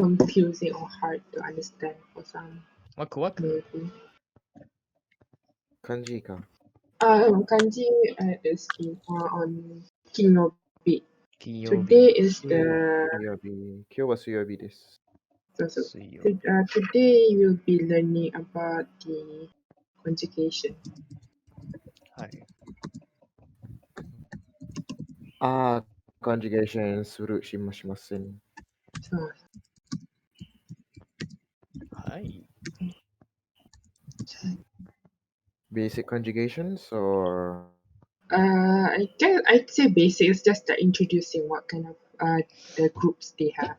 confusing or hard to understand for some, Waku. maybe. Kanji ka. Kanji is on Kinobi. Kiyobi. Today is the Suyobi. Kyo wa suyobi desu. today we'll be learning about the conjugation. Hi. Conjugation suru shimashimasen. So, Hi. Basic conjugations or I'd say basic is just introducing what kind of the groups they have.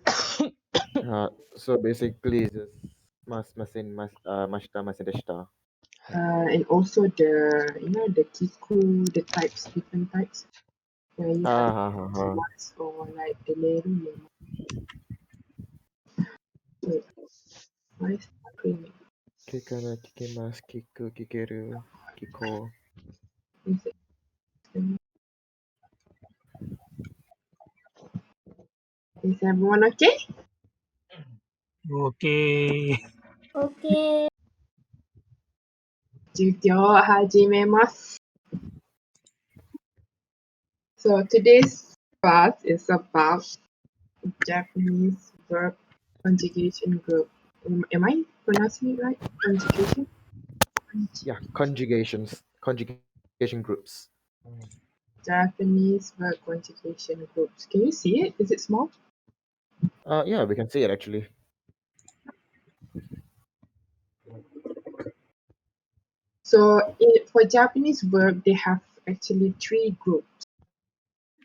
so basically just mashita masen deshita. And also the kiku, the types, different types. Where you have mas or like the leru. Wait, why is it screaming? Kikara, kikimasu, kiku, kikeru, kiko. Is it screaming? Is everyone okay? Okay. Okay. 授業を始めます. So today's class is about Japanese verb conjugation group. Am I pronouncing it right? Conjugation? Yeah, conjugations. Conjugation groups. Japanese verb conjugation groups. Can you see it? Is it small? Yeah, we can see it actually. So for Japanese verb, they have actually 3 groups.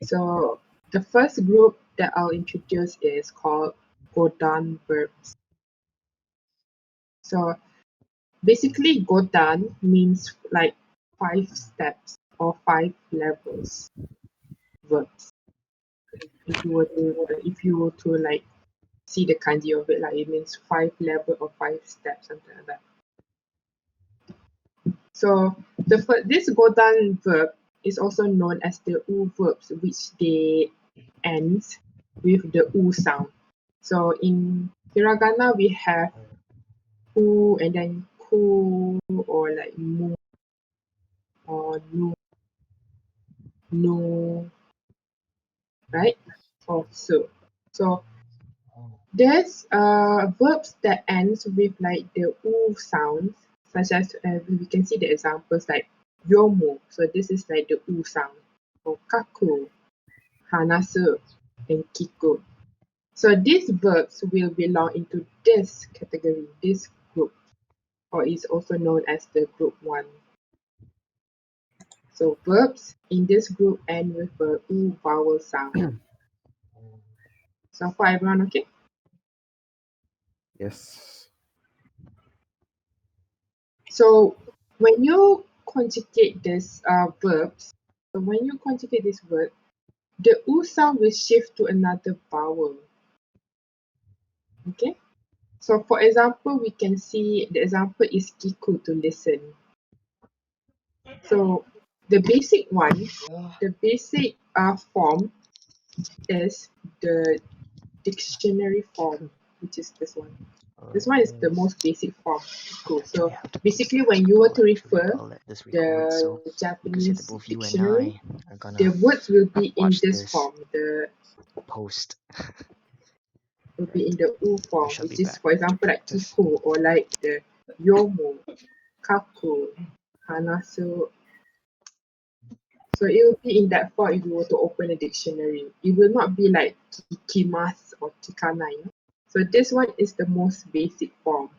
So the first group that I'll introduce is called Godan verbs. So basically, Godan means like 5 steps or 5 levels verbs. If you were to like see the kanji of it, like it means 5 level or 5 steps, something like that. So this Godan verb is also known as the u verbs, which they ends with the u sound. So in hiragana we have u and then ku or like mu or nu, no, right? Or so. So there's verbs that ends with like the u sounds, such as we can see the examples like yomu. So this is like the u sound. Or kaku, hanasu, and kiku. So these verbs will belong into this category, this group, or is also known as the group 1. So verbs in this group end with a u vowel sound. So for everyone, okay? Yes. So when you conjugate this verbs, so when you conjugate this word, the u sound will shift to another vowel. Okay? So for example, we can see the example is kiku, to listen. So the basic one, the basic form is the dictionary form, which is this one. This one is the most basic form. Cool. So basically, when you were to refer the Japanese dictionary, the words will be in this form. The Post. will be in the u form, shall which be is, back for to example, like practice. kiku or like the yomu, kaku, hanasu. So it will be in that form if you were to open a dictionary. It will not be like kikimasu or kikana. So this one is the most basic form.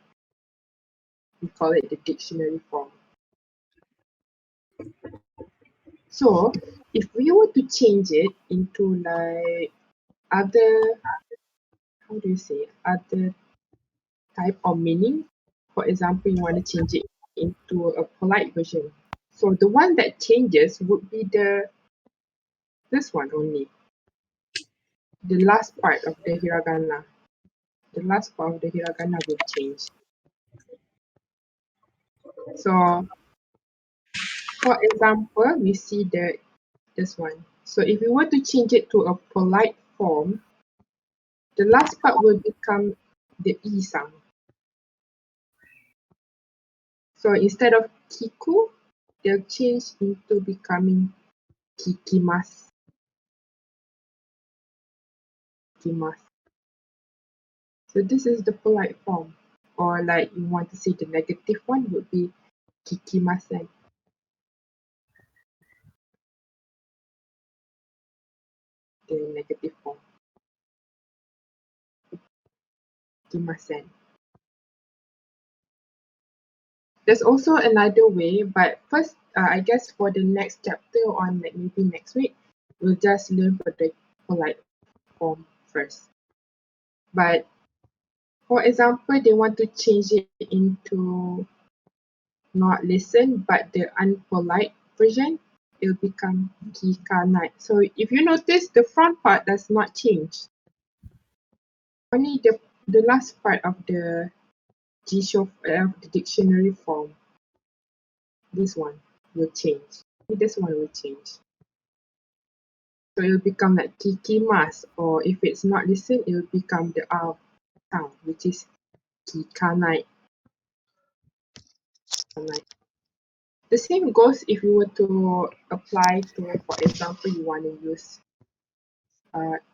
We call it the dictionary form. So if we were to change it into like other, how do you say, other type of meaning, for example, you want to change it into a polite version. So the one that changes would be this one only. The last part of the hiragana. The last part of the hiragana will change. So for example, we see this one. So if we were to change it to a polite form, the last part will become the E sound. So instead of kiku, they'll change into becoming kikimasu. Kikimasu. So this is the polite form. Or like you want to say the negative one would be kikimasen. The negative form. Kikimasen. There's also another way, but first, I guess for the next chapter on like maybe next week, we'll just learn for the polite form first. But for example, they want to change it into not listen, but the unpolite version, it'll become kikanai. So if you notice, the front part does not change. Only the last part of the the dictionary form, this one will change. This one will change. So it'll become like kikimas, or if it's not listen, it'll become the R sound, which is kikanai. The same goes if you were to apply to, for example, you want to use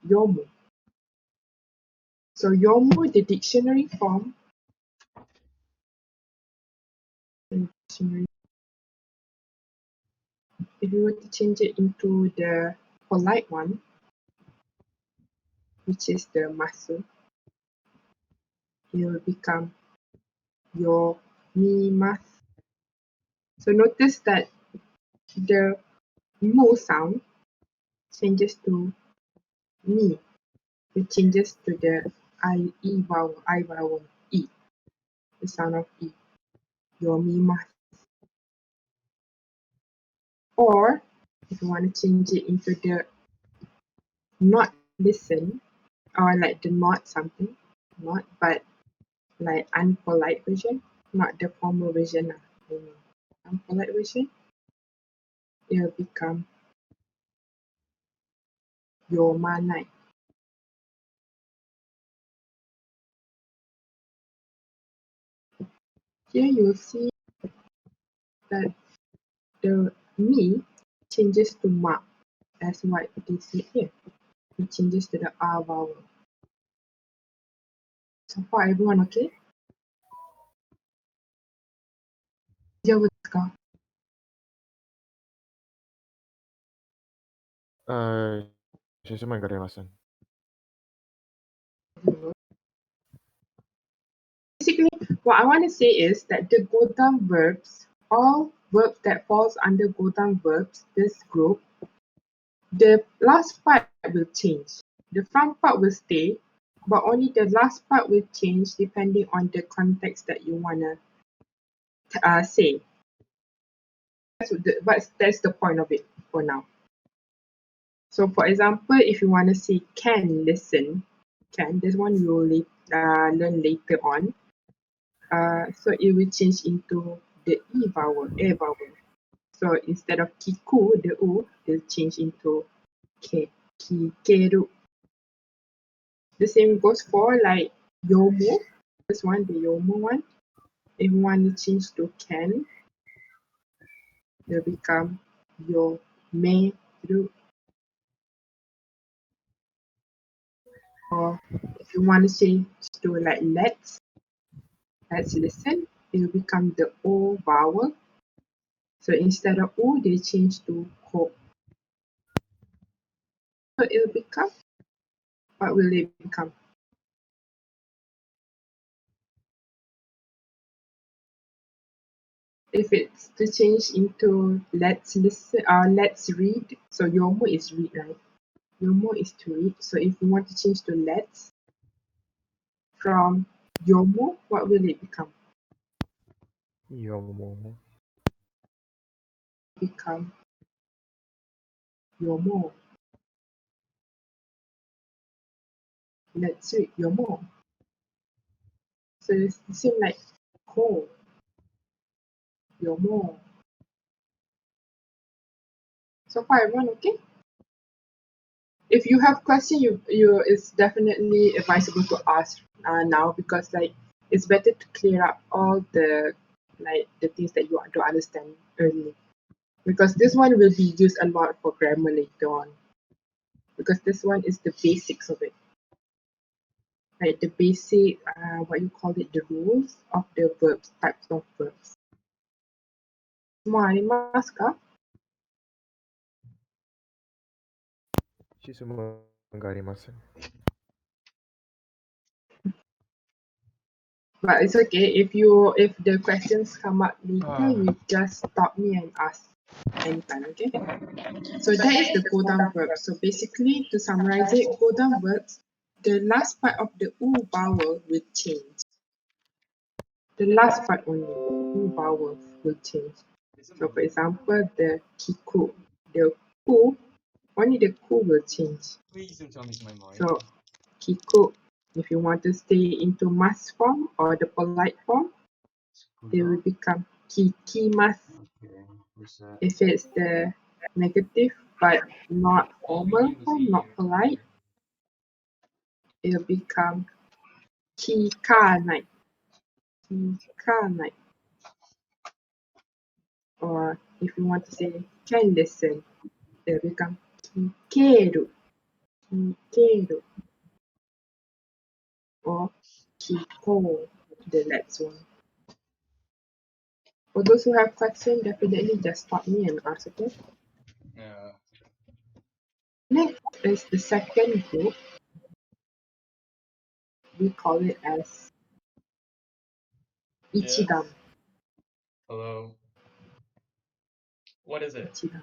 yomu. So yomu, the dictionary form, if you were to change it into the polite one, which is the masu, it will become yomimasu. So notice that the mu sound changes to mi. It changes to the I vowel, E, the sound of E, yomimasu. Or if you want to change it into the not listen, or like the not something, not, but like unpolite version, not the formal version, unpolite version, it will become yomanai. Here you will see that the mi changes to ma, as what they say here. It changes to the R vowel. So far, everyone okay? 大丈夫ですか? Siya man kadalasan. Basically, what I want to say is that the Godan verbs, all verbs that falls under Godan verbs, this group, the last part will change. The front part will stay, but only the last part will change depending on the context that you want to say. But that's the point of it for now. So for example, if you want to say can listen, can, this one you will learn later on. So it will change into the E vowel, A vowel. So instead of kiku, the U, will change into kikeru. The same goes for like yomu. This one, the yomu one. If you want to change to can, it'll become yomeru. Or if you want to change to like let's listen, it will become the O vowel. So instead of U, they change to ko. So it will become, what will it become? If it's to change into let's listen, let's read. So yomo is read, right? Yomo is to read. So if you want to change to let's, from yomo, what will it become? Yomo. Become yomo. Let's read yomo. So it's the same like ko, yomo. So far, everyone okay? If you have question, you it's definitely advisable to ask now, because like it's better to clear up all the things that you don't understand early, because this one will be used a lot for grammar later on, because this one is the basics of it, like the basic what you call it, the rules of the verbs, types of verbs. もうありますか? But it's okay if the questions come up later, you just stop me and ask anytime, okay? So that is the Godan verb. So basically, to summarize it, Godan verbs, the last part of the U vowel will change. The last part only, U vowels will change. So for example, the kiku, the ku, only the ku will change. Please don't tell me it's my mind. So kiku, if you want to stay into mas form or the polite form, they will become kikimas. Okay, reset. If it's the negative but not formal form, not polite, it'll become kikanai. Kikanai. Or if you want to say can listen, it'll become kikeru. Kikeru. Or kiko, the next one. For those who have questions, definitely just stop me and ask, okay? Yeah. Next is the second group. We call it as Yes. Ichiban. Hello. What is it? Ichiban.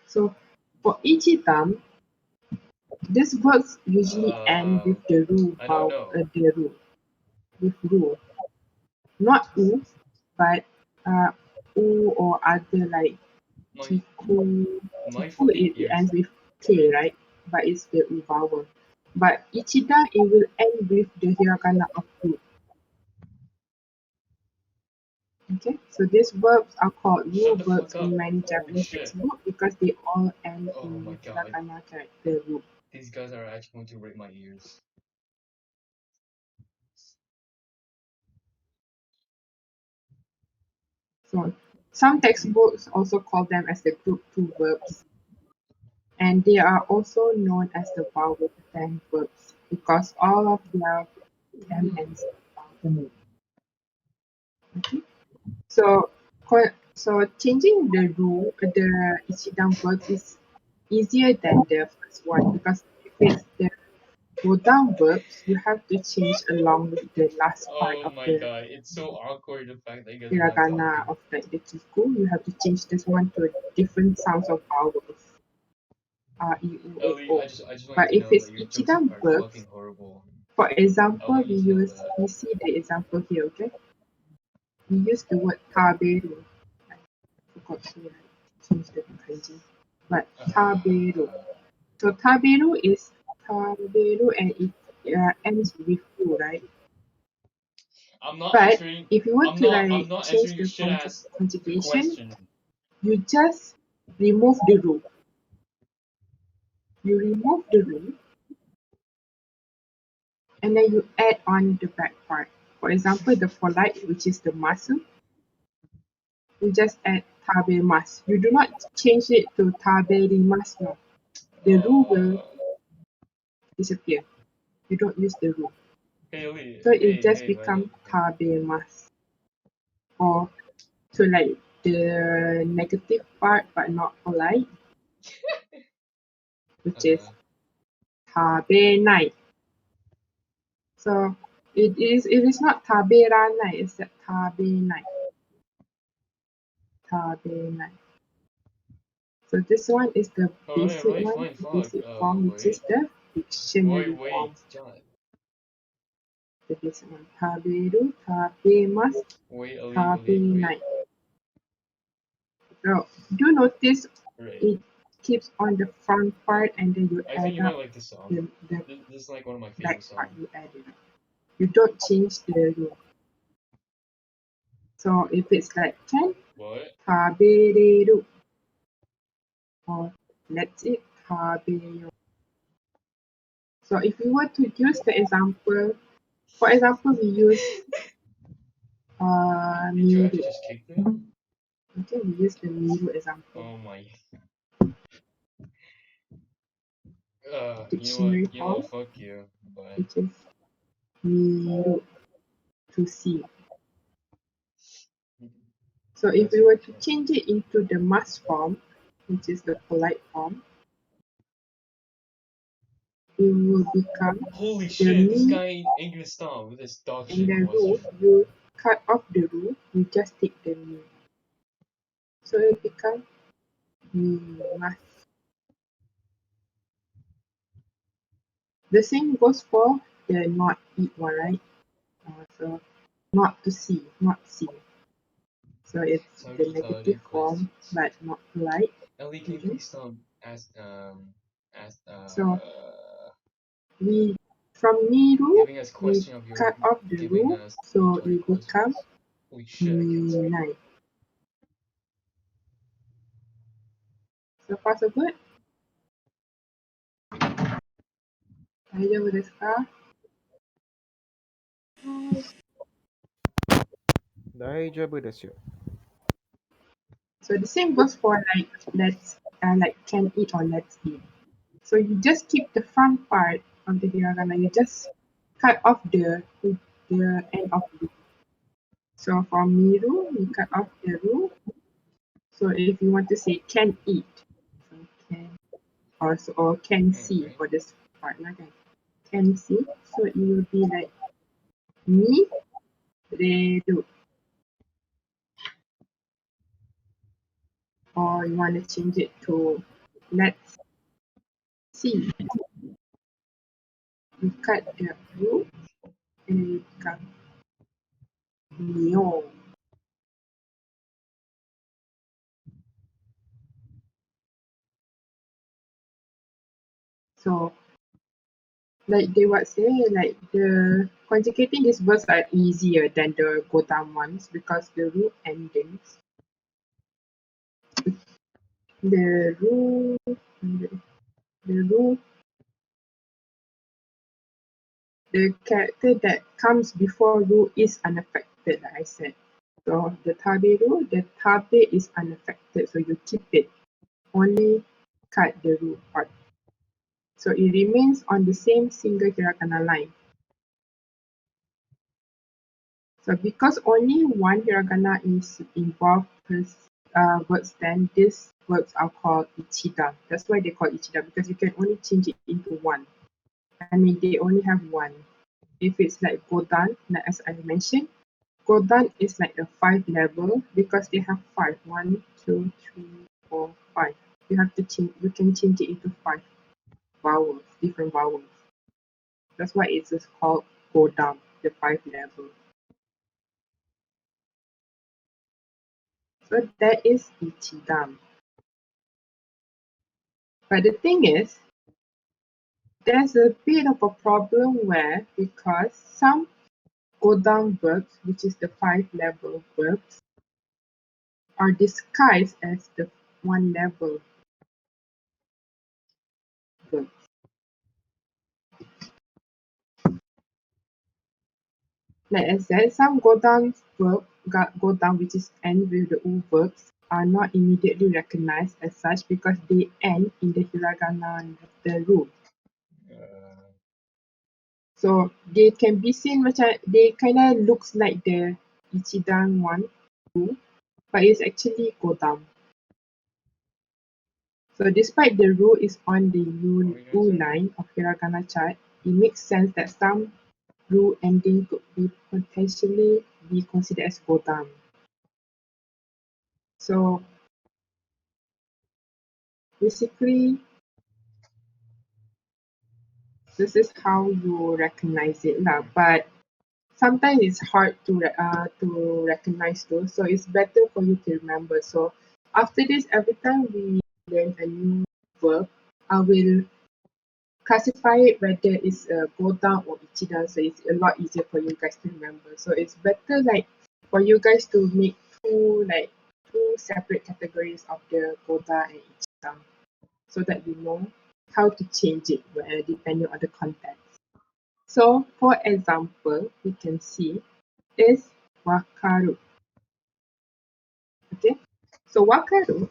So for Ichiban, these words usually end with the ru I don't know. the ru, with ru. Not u, but u or other like My kiku. my Kiku fucking it ears. ends with k, right? But it's the u vowel. But Ichida, it will end with the hiragana of u. Okay, so these verbs are called rule Shut the verbs fuck up. in many Holy Japanese shit. textbooks because they all end Oh in my the god. hiragana character rule. These guys are actually going to rape my ears. So some textbooks also call them as the group two verbs, and they are also known as the vowel stem verbs because all of their stem ends in vowel. Okay, so so changing the rule, the Ichidan verbs is easier than the first one because if it's the Godan verbs, you have to change along with the last part Oh of my the god. It's so awkward the fact that you guys are not hiragana talking. of like the kiku. You have to change this one to different sounds of vowels. R, E, U, O, Ellie, O. I just want you But to if know it's that your jokes Ichidan are verbs, fucking horrible. for I example, want you to know that. we see the example here, okay? We use the word taberu. I forgot to change the kanji. But taberu. So taberu and it ends with u, right? I'm not But answering. if you want to I'm like not change answering your the shit ass conjugation, question. you just remove the ru. You remove the ru and then you add on the back part. For example, the polite, which is the masu, you just add tabemas. You do not change it to taberimasu. No. The ru will Uh, disappear. You don't use the ru. Haley, So it just hey, my love. become tabemas. Or to like the negative part but not polite, which is tabenai. So it is not taberanai, it's that tabenai. Tabenai. So this one is the basic Alright, one, fine, the fuck. basic form, which is the dictionary form. John. The basic one. Taberu, tabemas, Wait. tabenai. So do notice Right. it keeps on the front part and then you I think add you might up like this song. the This is like one of my back favorite part songs. you add it. You don't change the rule. So if it's like can, What? tabereru, or let's eat tabeyo. So if we were to use the example, for example, we use Did you Miru. actually just kick me? Okay, we use the Miru example. Oh my. Dictionary You know form, what? Fuck you. But which is Miru, to see. So if that's we were to bullshit. change it into the must form, which is the polite form, it will become Holy the shit! This me guy ain't gonna stop with this dog and shit the ru. question. You cut off the ru, you just take the me. So it becomes must. The same goes for the not eat one, right? So not to see, not see. So it's So the negative retarded, but form, but not polite. Ellie, can you Mhm. please stop ask So we from Miru giving us we question of your cut off the giving ru, us so retarded it becomes questions. Holy shit! I can't speak. nine. So far so good. 大丈夫ですか? Daijoubu desu yo. So the same goes for like let's like can eat or let's eat. So you just keep the front part of the hiragana. You just cut off the end of the. So for miru, we cut off the ru. So if you want to say can eat, so can or can see Alright. for this part, like can see. So it will be like ni reru. Or you want to change it to let's see. You cut the ru and it becomes nyo. So like they would say like the conjugating these words are easier than the Godan ones because the root endings, the root, the root, the character that comes before root is unaffected, like I said. So the tabe is unaffected, so you keep it. Only cut the root part. So it remains on the same single hiragana line. So because only one hiragana is involved per words, then these words are called ichida. That's why they call ichida because you can only change it into one. I mean, they only have one. If it's like Godan, like as I mentioned, Godan is like a 5 level because they have five. 1, 2, 3, 4, 5. You have to change. You can change it into 5 vowels, different vowels. That's why it's just called Godan, the 5 level. So that is Ichiban. But the thing is, there's a bit of a problem where because some Godan verbs, which is the 5 level verbs, are disguised as the 1 level verbs. Like I said, some Godan which is end with the U verbs, are not immediately recognized as such because they end in the hiragana letter root. So they can be seen macam they kinda looks like the Ichiban one too, but it's actually Godan. So despite the rule is on the What were you gonna say? line of hiragana chart, it makes sense that some rule ending could be potentially be considered as Godan. So basically, this is how you recognize it lah. But sometimes it's hard to recognize those, so it's better for you to remember. So after this, every time we learn a new verb, I will classify it whether it's a Godan or Ichidan, so it's a lot easier for you guys to remember. So it's better like for you guys to make two separate categories of the Godan and Ichidan, so that you know how to change it depending on the context. So, for example, we can see is wakaru. Okay, so wakaru to I mean,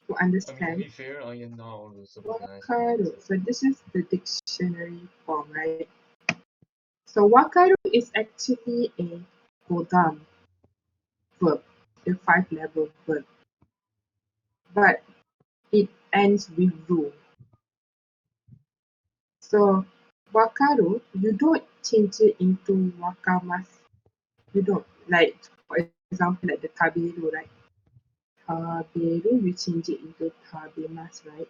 to understand be fair, I am not also organized. wakaru. So this is the dictionary form, right? So wakaru is actually a Godan verb, a 5-level verb, but it ends with ru. So wakaru, you don't change it into wakamas. You don't, like, for example, like the taberu, right? Taberu, you change it into tabemas, right?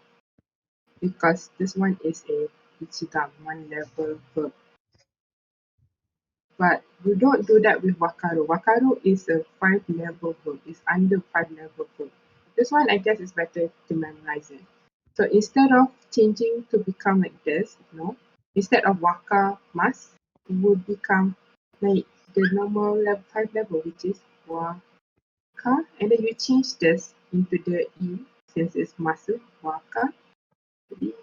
Because this one is a ichiban, 1-level verb. But you don't do that with wakaru. Wakaru is a 5-level verb. It's under 5-level verb. This one, I guess, is better to memorize it. So instead of changing to become like this, instead of waka mas, it would become like the normal 5 level, which is waka, and then you change this into the e since it's masu, waka, to be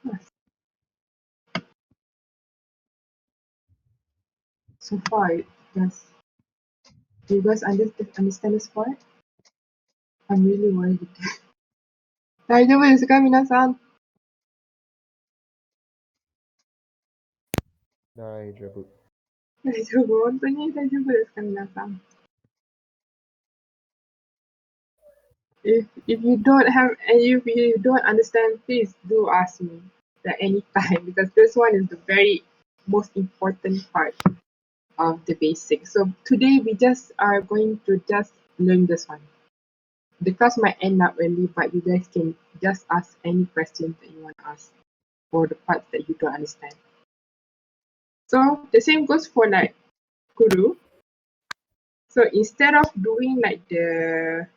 mas. So far, yes. Do you guys understand this part? I'm really worried. 大丈夫ですか皆さん。大丈夫。大丈夫本当に大丈夫ですか皆さん。If you don't have and if you don't understand, please do ask me at any time because this one is the very most important part of the basics. So today we just are going to just learn this one. The class might end up early, but you guys can just ask any questions that you want to ask for the parts that you don't understand. So the same goes for like kuru. So instead of doing like the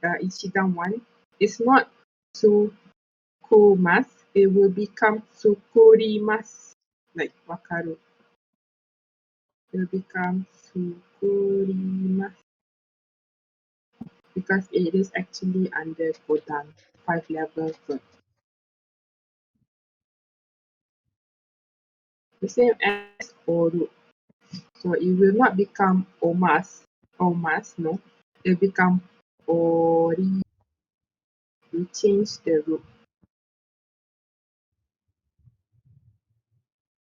Ichiban one, it's not Sukumas, it will become Sukurimas, like Wakaru. It will become Sukurimas because it is actually under Godan, 5-level verb. The same as Oru. So it will not become Omas, no. It will become Ori. You change the root.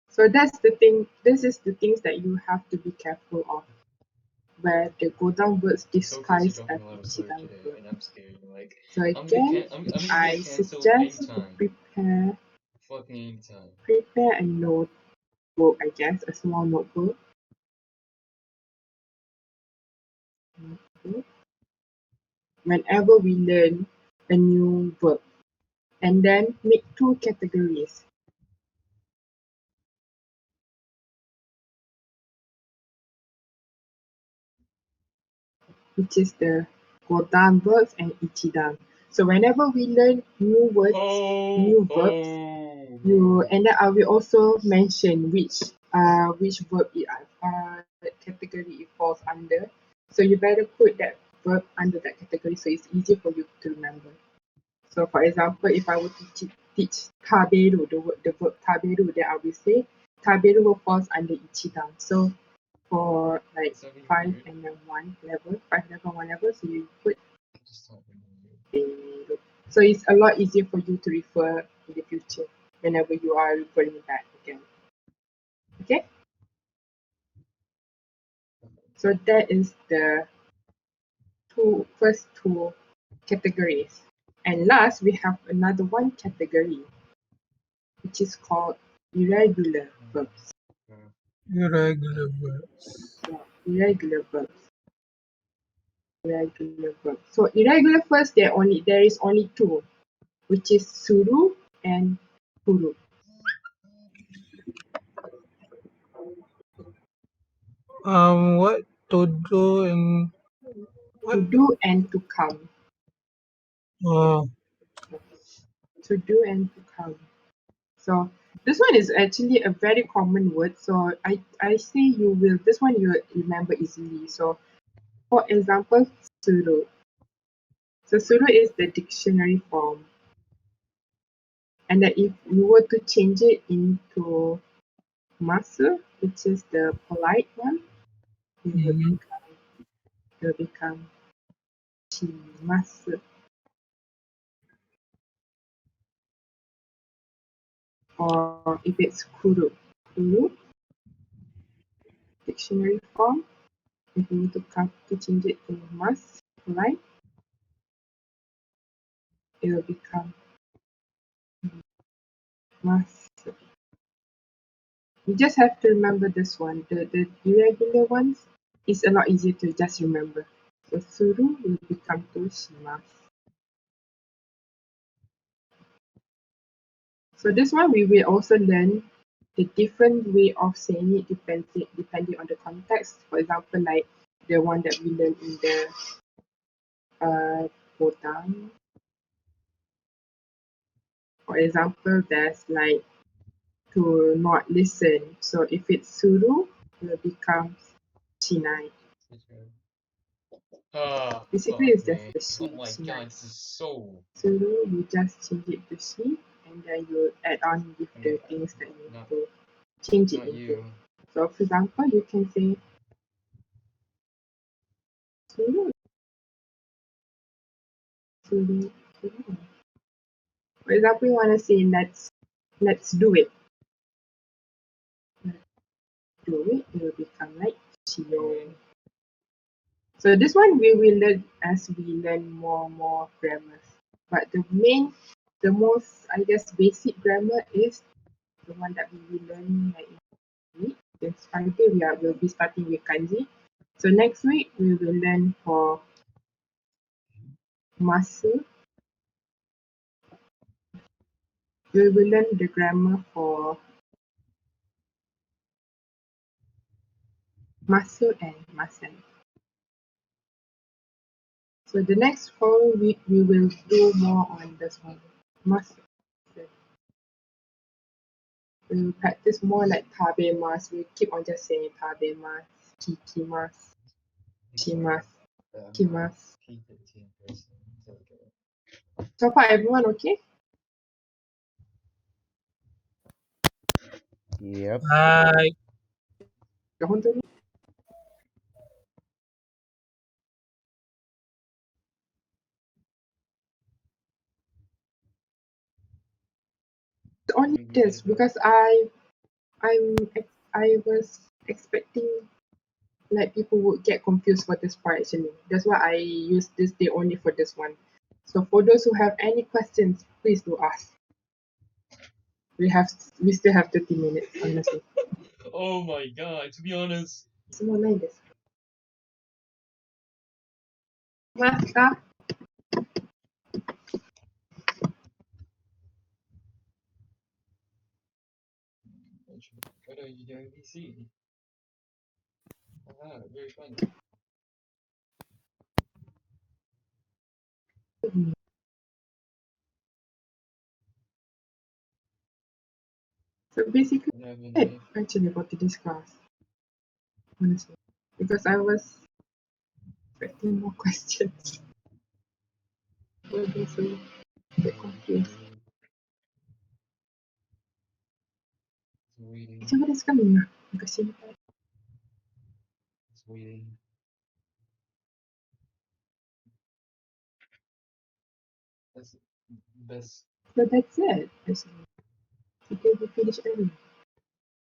So that's the thing. This is the things that you have to be careful of, where the Godan words So because you're disguise talking as a lot of word Ichiban today, verb. and I'm scared. Like, So again, I'm gonna I get canceled suggest you anytime. Fucking anytime. prepare a notebook, I guess, a small notebook. Whenever we learn a new verb, and then make 2 categories. Which is the Godan verbs and Ichidan. So whenever we learn new words, new verbs, and then I will also mention which verb category it falls under. So you better put that verb under that category so it's easier for you to remember. So for example, if I were to teach taberu, the verb taberu, then I will say taberu will falls under Ichidan. So for like It's not even 5 weird. and then 1 level, 5 level, 1 level, so you put Just not even weird. taberu. So it's a lot easier for you to refer in the future whenever you are referring back again. Okay? So that is the first two categories. And last, we have another one category, which is called irregular verbs. Irregular verbs. So irregular verbs. Irregular verbs. So irregular verbs, there is only two, which is suru and puru. What to do and To what? do and to come. Uh, To do and to come. So this one is actually a very common word. So I say this one you remember easily. So for example, suru. So suru is the dictionary form. And that if you were to change it into masu, which is the polite one, it would Mhm. become shimasu. Or if it's kuru, dictionary form, if you need to change it to must, polite, it will become must. You just have to remember this one. The irregular ones is a lot easier to just remember. So suru will become to shimasu. So this one we will also learn the different way of saying it depending on the context. For example, like the one that we learned in the Godan. For example, there's like to not listen. So if it's suru, it will become shinai. Ah, Basically, fuck it's just me. the Oh my shinai. god, this is so. Suru, you just change it to shi, and then you add on with Oh my the god. things that you need Not, to change it not into. you. So for example, you can say suru, suru, suru. For example, you want to say let's do it. Let's do it. It will become like chiyo. Alright. So this one we will learn as we learn more grammars. But the most I guess basic grammar is the one that we will learn like in week. This Friday we'll be starting with kanji. So next week we will learn for masu. We will learn the grammar for masu and masen. So the next whole week we will do more on this one. Masu. We will practice more like tabemas. We keep on just saying tabemas, kikimasu, shimasu, kimasu. Keep it to in person. It's okay. So far everyone okay? Yep. Hi. Kahon tu only We get this it, bro. because I was expecting like people would get confused for this part actually. That's why I use this day only for this one. So for those who have any questions, please do ask. We still have 30 minutes, honestly. Oh my god, to be honest. Semua lain this. Mas kah? What are you doing, DC? Ah, very funny. So basically, Never I knife. actually got to this class, honestly, because I was expecting more questions. Well, so a bit confused. It's waiting. Macam mana sekarang nak kasi It's waiting. That's best. So that's it. Actually, we finish early.